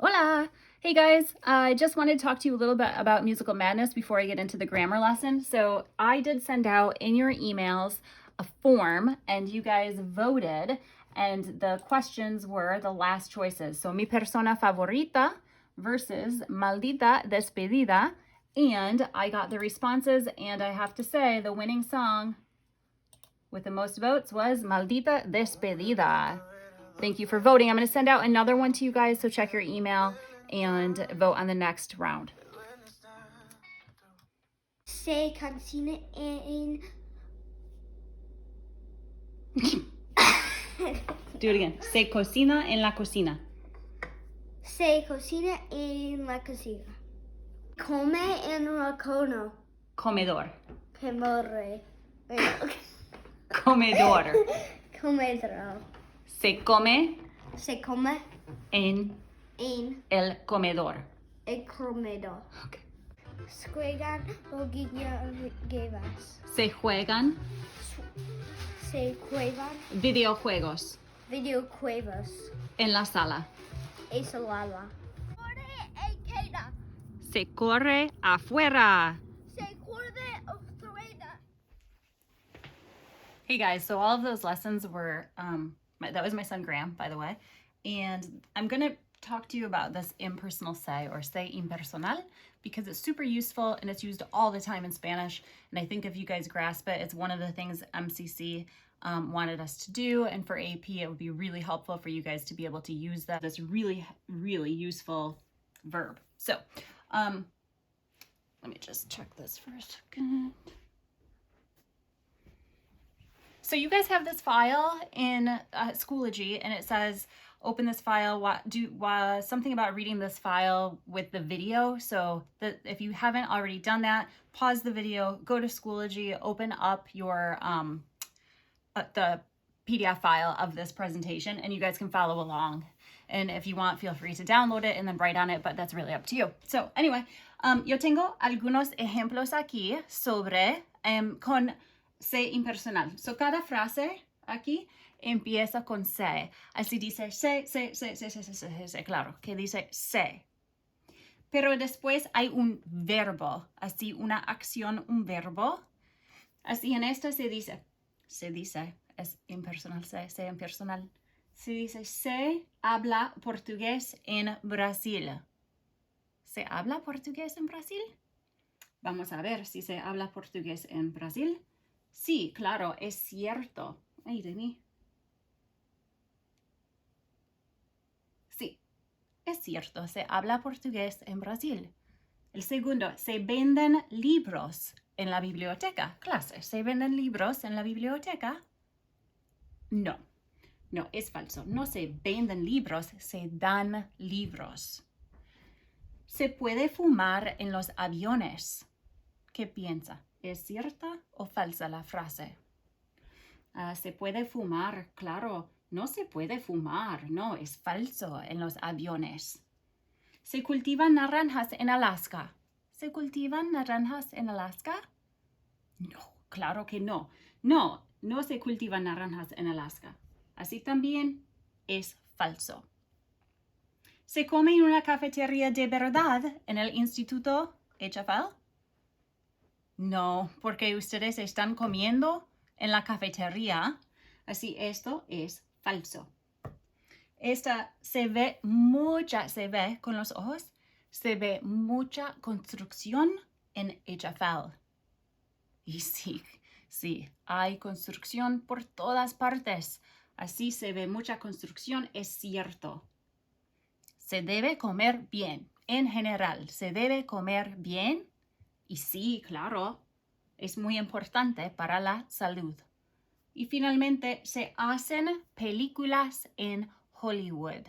Hola! Hey guys, I just wanted to talk to you a little bit about Musical Madness before I get into the grammar lesson. So I did send out in your emails a form and you guys voted, and the questions were the last choices. So mi persona favorita versus maldita despedida. And I got the responses, and I have to say the winning song with the most votes was Maldita Despedida. Thank you for voting. I'm going to send out another one to you guys, so check your email and vote on the next round. Se cocina en... Do it again. Se cocina en la cocina. Se cocina en la cocina. Come en el cono. Comedor. Comedor. Comedor. Comedor. Se come Se come en en el comedor. el comedor. Okay. Juegan o guerras. Se juegan Se juegan videojuegos videojuegos. en la sala. Es lava. Se corre afuera. Se corre afuera. Hey guys, so all of those lessons were, that was my son Graham, by the way, and I'm going to talk to you about this impersonal se, or se impersonal, because it's super useful and it's used all the time in Spanish, and I think if you guys grasp it, it's one of the things MCC wanted us to do, and for AP it would be really helpful for you guys to be able to use this really, really useful verb. So, let me just check this for a second. So you guys have this file in Schoology, and it says, open this file, something about reading this file with the video. So if you haven't already done that, pause the video, go to Schoology, open up your the PDF file of this presentation, and you guys can follow along. And if you want, feel free to download it and then write on it, but that's really up to you. So anyway, yo tengo algunos ejemplos aquí sobre con se impersonal. So cada frase aquí empieza con se. Así dice se, claro, que dice se. Pero después hay un verbo, así una acción, un verbo. Así en esta se dice, es impersonal, se impersonal. Se dice, se habla portugués en Brasil. ¿Se habla portugués en Brasil? Vamos a ver si se habla portugués en Brasil. Sí, claro, es cierto. Ay, de mí. Sí, es cierto, se habla portugués en Brasil. El segundo, se venden libros en la biblioteca. Clase, ¿se venden libros en la biblioteca? No, no, es falso. No se venden libros, se dan libros. Se puede fumar en los aviones. ¿Qué piensa? ¿Es cierta o falsa la frase? Se puede fumar, claro, no se puede fumar, no, es falso en los aviones. ¿Se cultivan naranjas en Alaska? ¿Se cultivan naranjas en Alaska? No, claro que no. No, no se cultivan naranjas en Alaska. Así también es falso. ¿Se come en una cafetería de verdad en el Instituto HFL? No, porque ustedes están comiendo en la cafetería. Así esto es falso. Esta se ve con los ojos, se ve mucha construcción en HFL. Y sí, hay construcción por todas partes. Así se ve mucha construcción, es cierto. Se debe comer bien. En general, se debe comer bien. Y sí, claro, es muy importante para la salud. Y finalmente, se hacen películas en Hollywood.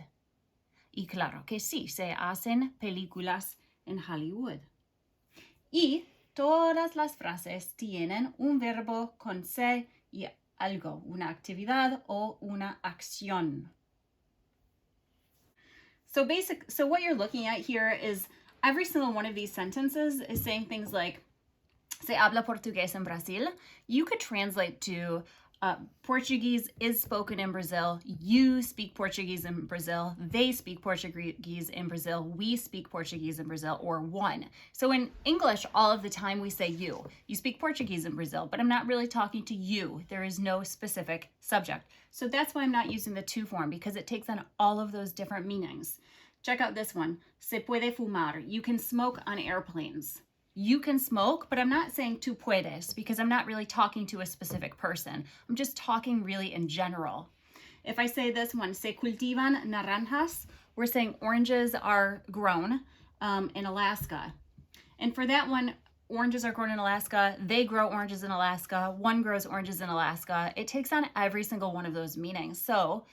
Y claro que sí, se hacen películas en Hollywood. Y todas las frases tienen un verbo con se y algo, una actividad o una acción. So what you're looking at here is every single one of these sentences is saying things like, se habla portugués en Brasil. You could translate to, Portuguese is spoken in Brazil. You speak Portuguese in Brazil. They speak Portuguese in Brazil. We speak Portuguese in Brazil, or one. So in English, all of the time we say you. You speak Portuguese in Brazil, but I'm not really talking to you. There is no specific subject. So that's why I'm not using the to form, because it takes on all of those different meanings. Check out this one. Se puede fumar. You can smoke on airplanes. You can smoke, but I'm not saying tú puedes, because I'm not really talking to a specific person. I'm just talking really in general. If I say this one, se cultivan naranjas, we're saying oranges are grown in Alaska. And for that one, oranges are grown in Alaska. They grow oranges in Alaska. One grows oranges in Alaska. It takes on every single one of those meanings. So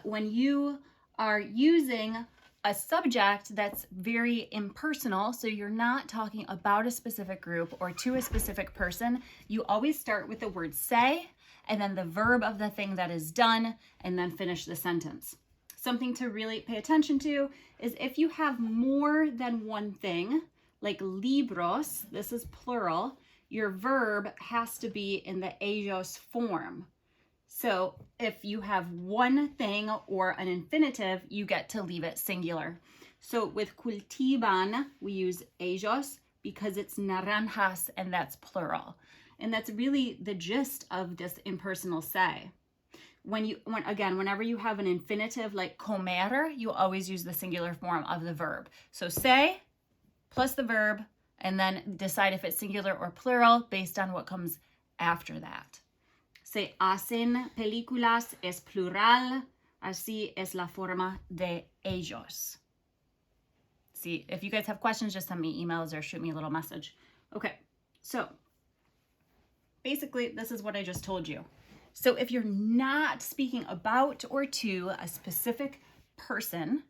when you are using a subject that's very impersonal, so you're not talking about a specific group or to a specific person, you always start with the word say, and then the verb of the thing that is done, and then finish the sentence. Something to really pay attention to is if you have more than one thing, like libros, this is plural, your verb has to be in the ellos form. So if you have one thing or an infinitive, you get to leave it singular. So with cultivan, we use ellos because it's naranjas and that's plural. And that's really the gist of this impersonal se. Whenever you have an infinitive like comer, you always use the singular form of the verb. So se plus the verb, and then decide if it's singular or plural based on what comes after that. Se hacen películas es plural, así es la forma de ellos. See, if you guys have questions, just send me emails or shoot me a little message. Okay, so basically this is what I just told you. So if you're not speaking about or to a specific person,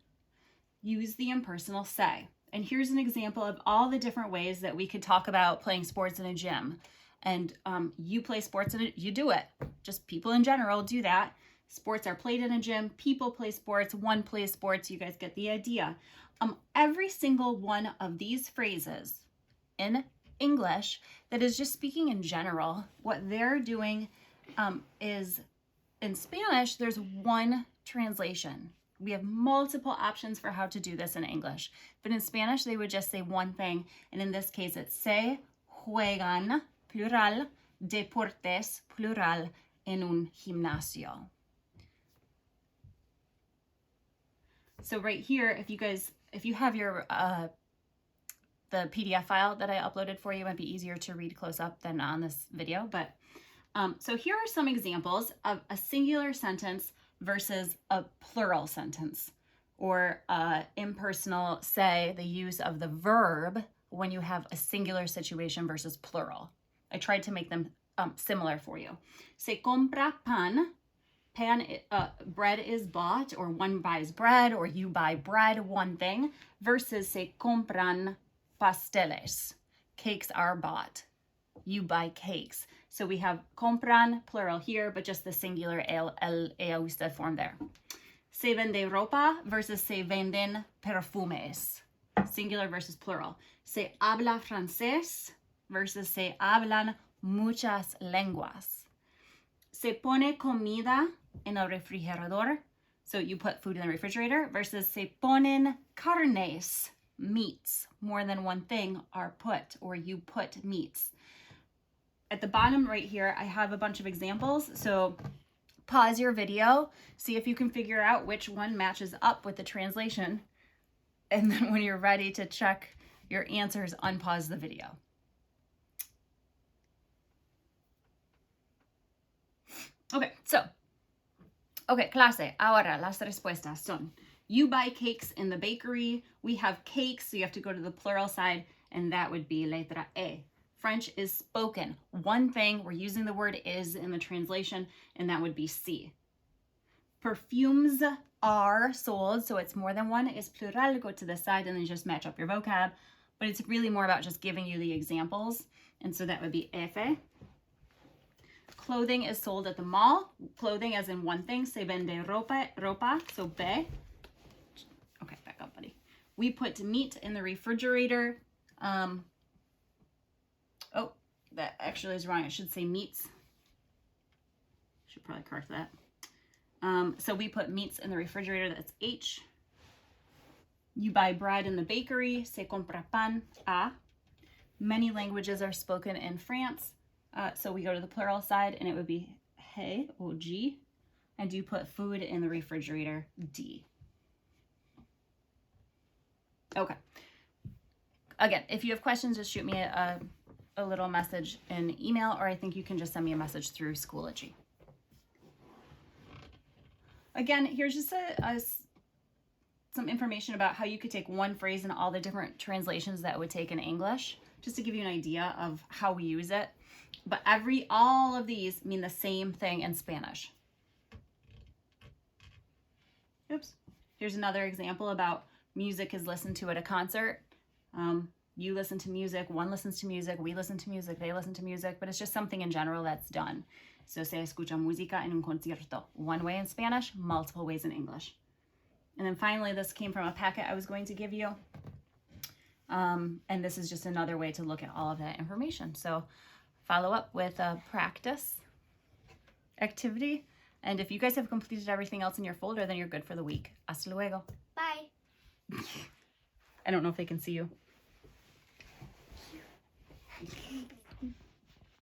use the impersonal se. And here's an example of all the different ways that we could talk about playing sports in a gym. And you play sports and you do it. Just people in general do that. Sports are played in a gym. People play sports. One plays sports. You guys get the idea. Every single one of these phrases in English that is just speaking in general, what they're doing is in Spanish, there's one translation. We have multiple options for how to do this in English. But in Spanish, they would just say one thing. And in this case, it's se juegan plural, deportes, plural, en un gimnasio. So right here, if you have your, the PDF file that I uploaded for you, it might be easier to read close up than on this video. But so here are some examples of a singular sentence versus a plural sentence, or impersonal se, the use of the verb when you have a singular situation versus plural. I tried to make them similar for you. Se compra pan. Pan, bread is bought, or one buys bread, or you buy bread, one thing, versus se compran pasteles. Cakes are bought. You buy cakes. So we have compran, plural here, but just the singular el usted form there. Se vende ropa versus se venden perfumes. Singular versus plural. Se habla francés versus se hablan muchas lenguas. Se pone comida en el refrigerador. So you put food in the refrigerator, versus se ponen carnes, meats. More than one thing are put, or you put meats. At the bottom right here, I have a bunch of examples. So pause your video, see if you can figure out which one matches up with the translation. And then when you're ready to check your answers, unpause the video. Okay, clase, ahora las respuestas son, you buy cakes in the bakery. We have cakes, so you have to go to the plural side, and that would be letra E. French is spoken. One thing, we're using the word is in the translation, and that would be si. Perfumes are sold, so it's more than one, is plural, go to the side, and then just match up your vocab. But it's really more about just giving you the examples, and so that would be F. Clothing is sold at the mall. Clothing as in one thing, se vende ropa, so B. Okay, back up, buddy. We put meat in the refrigerator. Oh, that actually is wrong. I should say meats. Should probably correct that. So we put meats in the refrigerator, that's H. You buy bread in the bakery, se compra pan, A. Many languages are spoken in France, so we go to the plural side and it would be he or G. And you put food in the refrigerator, D. Okay. Again, if you have questions, just shoot me a little message in email, or I think you can just send me a message through Schoology. Again, here's just some information about how you could take one phrase and all the different translations that it would take in English, just to give you an idea of how we use it. But all of these mean the same thing in Spanish. Oops. Here's another example about music is listened to at a concert. You listen to music, one listens to music, we listen to music, they listen to music, but it's just something in general that's done. So se escucha música en un concierto. One way in Spanish, multiple ways in English. And then finally, this came from a packet I was going to give you. And this is just another way to look at all of that information. So follow up with a practice activity. And if you guys have completed everything else in your folder, then you're good for the week. Hasta luego. Bye. I don't know if they can see you.